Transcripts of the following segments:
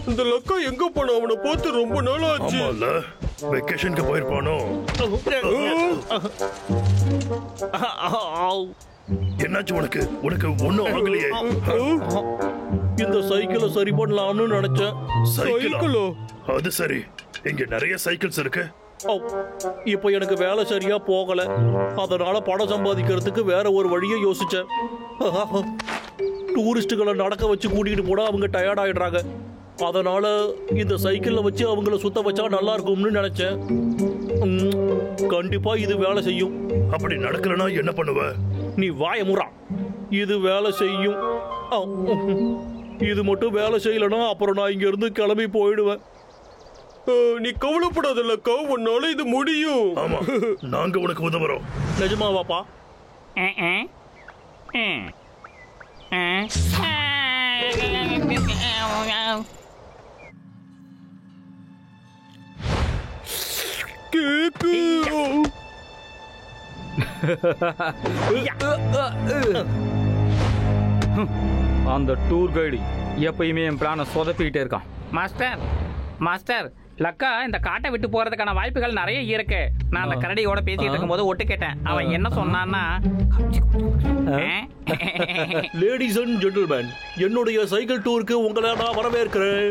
இந்த லக்கா எங்க போன? அவனை பார்த்து ரொம்ப நாள் ஆச்சு. வெக்கேஷனுக்கு போயிருப்பானோ? என்னாச்சு உனக்கு? உனக்கு ஒண்ணும் ஆகலையே? இந்த சைக்கிளை சரி பண்ணலாம்னு நினைச்சேன். சைக்கிளோ? அது சரி, இங்க நிறைய சைக்கிள்ஸ் இருக்கு. இப்ப எனக்கு வேலை சரியா போகல, அதனால பணம் சம்பாதிக்கிறதுக்கு வேற ஒரு வழியை யோசிச்சேன். டூரிஸ்டுகளை நடக்க வச்சு கூட்டிகிட்டு போனா அவங்க டயர்ட் ஆயிடுறாங்க. அதனால இந்த சைக்கிளை வச்சு அவங்கள சுத்த வச்சா நல்லா இருக்கும்னு நினைச்சேன். கண்டிப்பா இது வேலை செய்யும். அப்படி நடக்கலனா என்ன பண்ணுவ? நீ வாய முறா. இது வேலை செய்யும். இது மட்டும் வேலை செய்யலனா அப்புறம் நான் இங்க இருந்து கிளம்பி போயிடுவேன். நீ கவலைப்படாத லக்கா, உன்னால இது முடியும். ஆமா, நாங்க உனக்கு உதவுறோம். நிஜமாவாப்பா? கேக்கு அந்த டூர் கைடு எப்பயுமே என் பிளானை சொதப்பிக்கிட்டே இருக்கான். மாஸ்டர் மாஸ்டர், லக்கா இந்த காட்டை விட்டு போறதுக்கான வாய்ப்புகள் நிறைய இருக்கு. நான் அந்த கரடியோட பேசிட்டு இருக்கும்போது ஒட்டு கேட்டேன். அவன் என்ன சொன்னான்னா, லேடிஸ் அண்ட் ஜென்டில்மேன், என்னுடைய சைக்கிள் டூருக்கு உங்களை நான் வரவேற்கிறேன்.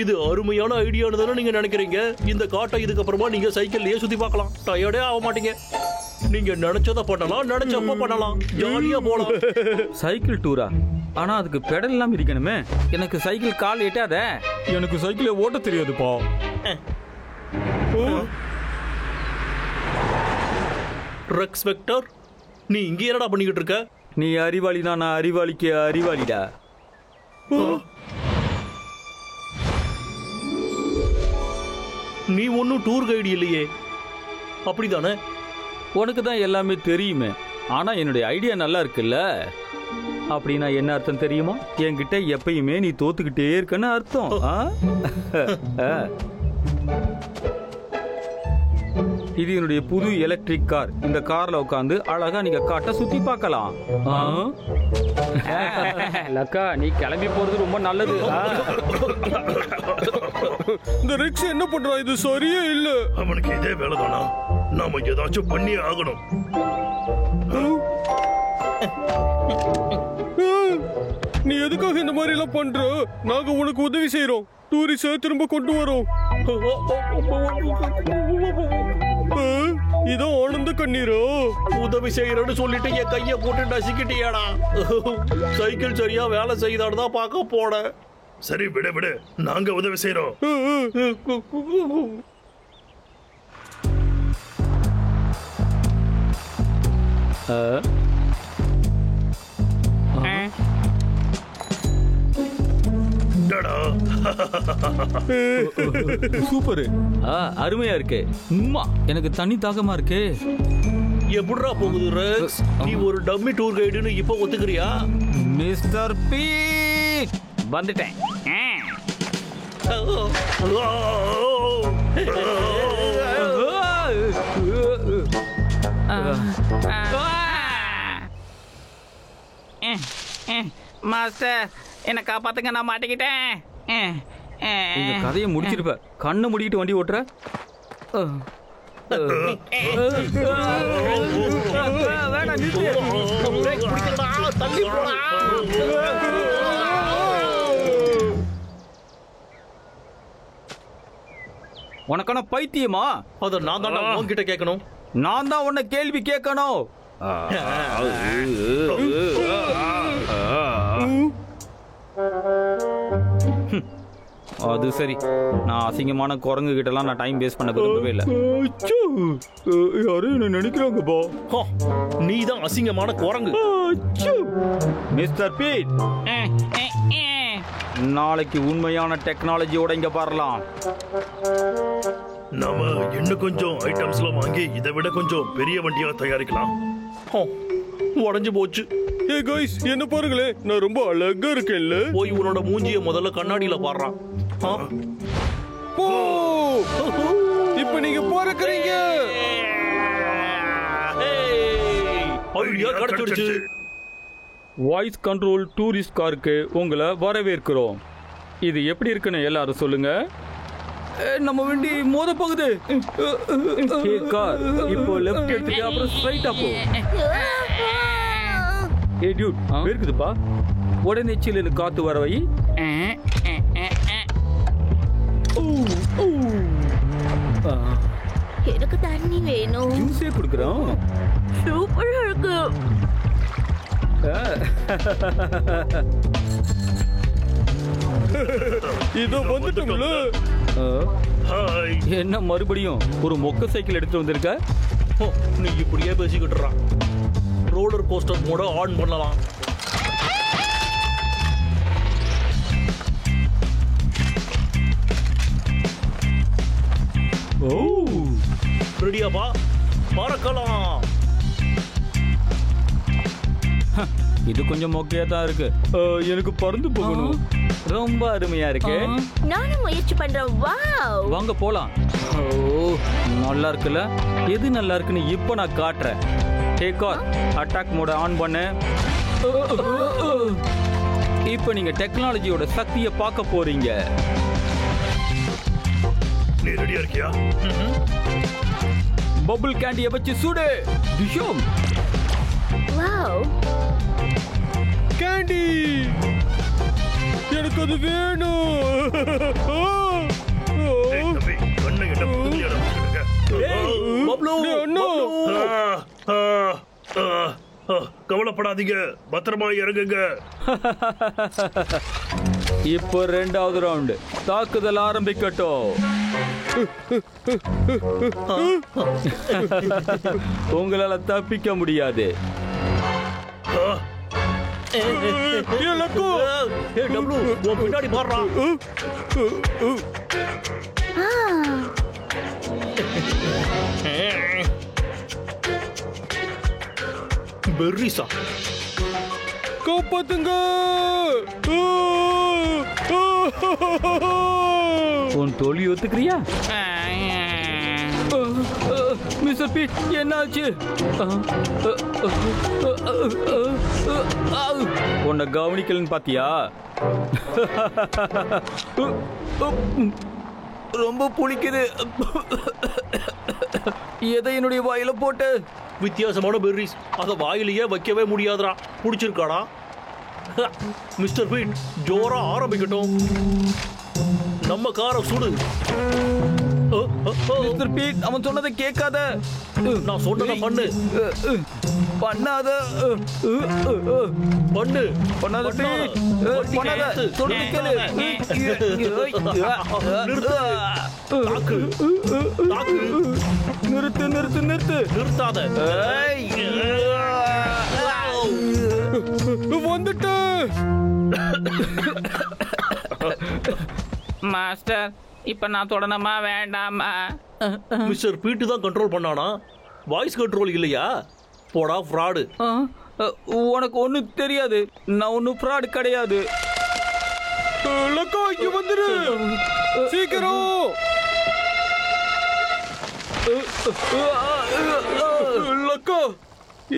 இது அருமையான ஐடியான்னு தானே நீங்க நினைக்கிறீங்க? இந்த காட்டை இதுக்கப்புறமா நீங்க சைக்கிள்லயே சுத்தி பார்க்கலாம். டயர்டே ஆக மாட்டீங்க. நீங்க நினைச்சதை பண்ணலாம், நினைச்சப்ப பண்ணலாம், ஜாலியா போலாம். சைக்கிள் டூரா? ஆனா அதுக்கு பெடல் எல்லாம் இருக்கணுமே. எனக்கு சைக்கிள் கால் எட்டாத. எனக்கு சைக்கிளை ஓட்ட தெரியாதுப்பா. ரெக்ஸ் வெக்டர், நீ இங்க என்னடா பண்ணிக்கிட்டு இருக்க? நீ அறிவாளினா நான் அறிவாளிக்கு அறிவாளிடா. நீ ஒன்னும் டூர் கைடு இல்லையே, அப்படிதானே? உனக்கு தான் எல்லாமே தெரியுமே. ஆனா என்னுடைய ஐடியா நல்லா இருக்குல்ல. அப்படின்னா என்ன அர்த்தம் தெரியுமா? என்கிட்ட எப்பயுமே நீ தோத்துக்கிட்டே இருக்கன்னு அர்த்தம். இது என்னுடைய புது எலக்ட்ரிக் கார். இந்த கார்ல உட்காந்து அழகா நீங்க காட்ட சுத்தி பார்க்கலாம். லக்கா, நீ கிளம்பி போறது ரொம்ப நல்லது. இந்த ரெக்ஸ் என்ன பண்றான்? இது சரியே இல்ல. அவனுக்கு இதே வேலைதானா? நாம ஏதாச்சும் பண்ணி ஆகணும். நீ எதுக்காக இந்த மாதிரி எல்லாம் பண்ற? நாங்க உனக்கு உதவி செய்யறோம். டூரிஸ்ட திரும்ப கொண்டு வரோம். இதான் ஆனந்த கண்ணீரோ? உதவி செய்யறேன்னு சொல்லிட்டு என் கைய போட்டு நசுக்கிட்டியாடா. சைக்கிள் சரியா வேலை செய்தான்னு தான் பார்க்க போட. சரி, விடு விடு, நாங்க உதவி செய்யறோம். சூப்பர், அருமையா இருக்கு. எனக்கு தண்ணி தாகமா இருக்கு. எப்படிடா போகுது ரெக்ஸ்? நீ ஒரு டம்மி டூர் கைடுன்னு இப்ப ஒத்துக்கிறியா? மிஸ்டர் பீட், வந்துட்டேன். மாஸ்டர், என்ன காப்பாத்துங்க, நான் மாட்டிக்கிட்டேன். இந்த கதையை முடிச்சிருப்ப. கண்ணை முடிக்கிட்டு வண்டி ஓட்டுற. உனக்கான பைத்தியமா? அத நான் தான் உன்கிட்ட கேட்கணும். நான் தான் உன்னை கேள்வி கேட்கணும். அது சரி, நான் அசிங்கமான குரங்கு கிட்டலாம் நான் டைம் வேஸ்ட் பண்ண விரும்பவே இல்லை. யாரும் என்ன நினைக்கிறாங்கப்பா. நீ தான் அசிங்கமான குரங்கு. மிஸ்டர் பீட், நாளைக்கு உண்மையான டெக்னாலஜியோட இங்க வரலாம். நாம இன்னும் கொஞ்சம் ஐட்டம்ஸ்லாம் வாங்கி இதை விட கொஞ்சம் பெரிய வண்டியா தயாரிக்கலாம். உடஞ்சு போச்சு. ஏ गाइस, என்ன பாருங்களேன், நான் ரொம்ப அழகா இருக்கேன்ல. போய் உன்னோட மூஞ்சிய முதல்ல கண்ணாடியில பாடுறான். போ, இப்ப நீங்க போறக்கறீங்க. ஐடியா கிடைச்சிடுச்சு. வாய்ஸ் கண்ட்ரோல் டூரிஸ்ட் காருக்கு உங்களை வரவேற்கிறோம். இது எப்படி இருக்குன்னு எல்லாரும் சொல்லுங்க. நம்ம வண்டி மோத போகுது. கார் இப்போ லெஃப்ட் எடுத்துட்டு அப்புறம் ஸ்ட்ரைட்டா போ. ஏ டியூட், இருக்குதுப்பா. உடனே சில்லுன்னு காத்து வர வை. எனக்கு தண்ணி வேணும். ஜூஸே குடுக்குறோம். சூப்பரா இருக்கு. இதோ வந்துட்டோம்ல. ஹாய். என்ன மறுபடியும் ஒரு மொக்க சைக்கிள் எடுத்து வந்திருக்க? நீ இப்படியே பேசிக்கிட்டுறான். ரோலர் கோஸ்டர் மோட ஆன் பண்ணலாம். ஓ, ரெடியாப்பா, பறக்கலாம். இது கொஞ்சம் மொக்கையா தான் இருக்கு. எனக்கு பறந்து போகணும். ரொம்ப அருமையா இருக்கு. நானும் முயற்சி பண்றேன். வாவ், வாங்க போலாம். ஓ, நல்லா இருக்குல்ல? எது நல்லா இருக்குன்னு இப்போ நான் காட்டுறேன். Take R, attack Modi on பண்ணு. இப்போ நீங்க டெக்னாலஜியோட சக்தியை பார்க்க போறீங்க. நீ ரெடியா இருக்கியா? பபிள் கேண்டியை வச்சு சுடு. விஷம். வாவ், கேண்டி, எனக்கு அது வேணும். ஏய் தம்பி, கண்ணை என்ன புதுமையா வச்சுக்கிட்டு பப்ளு, டேய் அண்ணா. கவலைப்படாதீங்க, பத்திரமா இறங்குங்க. இப்போ ரெண்டாவது ரவுண்ட் தாக்குதல் ஆரம்பிக்கட்டும். உங்களால தப்பிக்க முடியாது. லக்கு, ஏய் டப்ளு, உன் பின்னாடி பாடுறா. பெர்ரிஸா, காப்பாத்துங்க. உன் தோல்வி ஒத்துக்கிறியா? மிஸ்டர் பீட், என்னாச்சு? உன்னை கவனிக்கலன்னு பாத்தியா? ரொம்ப புளிக்குது. எதை என்னுடைய வாயில போட்டு? வித்தியாசமான பெர்ரிஸ், அதை வாயிலேயே வைக்கவே முடியாதுடா. பிடிச்சிருக்காடா? மிஸ்டர் பீட், ஜோரா ஆரம்பிக்கட்டும். நம்ம காரை சுடு. மிஸ்டர் பீட், அவன் சொன்னதை கேட்காத. நான் சொன்னதை பண்ணு. பண்ணாத. பண்ணு. பண்ணாத பீட். பண்ணாத. சொல்றது கேளு. தாக்கு. தாக்கு. நிறுத்து நிறுத்து நிறுத்து. நிறுத்தாத. வந்துட்டு மாஸ்டர், இப்ப நான் தொடணுமா வேண்டாமா? மிஸ்டர் பீட்டு தான் கண்ட்ரோல் பண்ணானா? வாய்ஸ் கண்ட்ரோல் இல்லையா? போடா ஃப்ராடு. உனக்கு ஒன்றும் தெரியாது. நான் ஒன்றும் ஃப்ராடு கிடையாது. லக்கா, இங்க வந்துரு சீக்கிரம். லக்கா,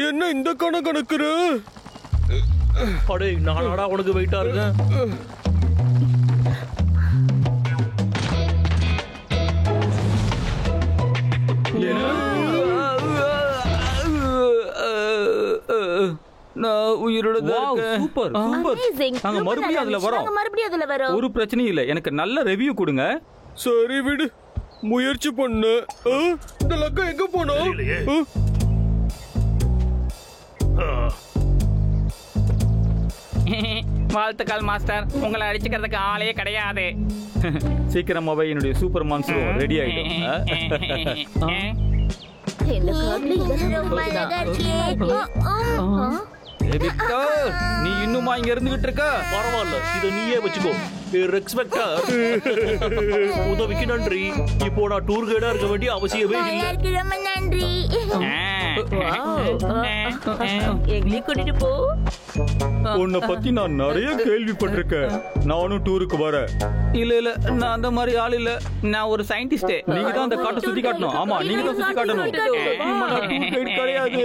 என்ன இந்த கணக்குற? அடே, நானாடா உனக்கு வெயிட்டா இருக்கேன். நான் உயிரோட சூப்பர் சூப்பர். அமேசிங். நாங்க மறுபடியும் அதுல வரோம். மறுபடியும் அதுல வரோம். ஒரு பிரச்சனையும் இல்லை. எனக்கு நல்ல ரிவ்யூ கொடுங்க. சரி விடு, முயற்சி பண்ணு. இந்த லக்கா எங்க போனோம்? தெரியலையே. வாழ்த்துக்கள் மாஸ்டர், உங்களை அடிச்சுக்கிறதுக்கு ஆளே கிடையாது. சீக்கிரமாவே என்னுடைய சூப்பர் மான்ஸ்டர் ரெடி ஆயிடும். இந்த கார்ல இதெல்லாம் ரொம்ப அழகா இருக்கே. விக்டர், நீ இன்னுமா இங்க இருந்துகிட்டு இருக்க? பரவாயில்ல, இதை நீயே வச்சுக்கோ. ரெஸ்பெக்டர், உதவிக்கு நன்றி. இப்போ நான் டூர் கைடா இருக்க வேண்டிய அவசியமே இல்லை. யாருக்கு ரொம்ப நன்றி. எங்களையும் கூட்டிட்டு போ. உன்னை பத்தி நான் நிறைய கேள்விப்பட்டிருக்கேன். நானும் டூருக்கு வரேன். இல்ல இல்ல, நான் அந்த மாதிரி ஆள் இல்ல. நான் ஒரு சயின்டிஸ்ட். நீங்க தான் அந்த காட்டை சுத்தி காட்டணும். ஆமா, நீங்க தான் சுத்தி காட்டணும். கிடையாது.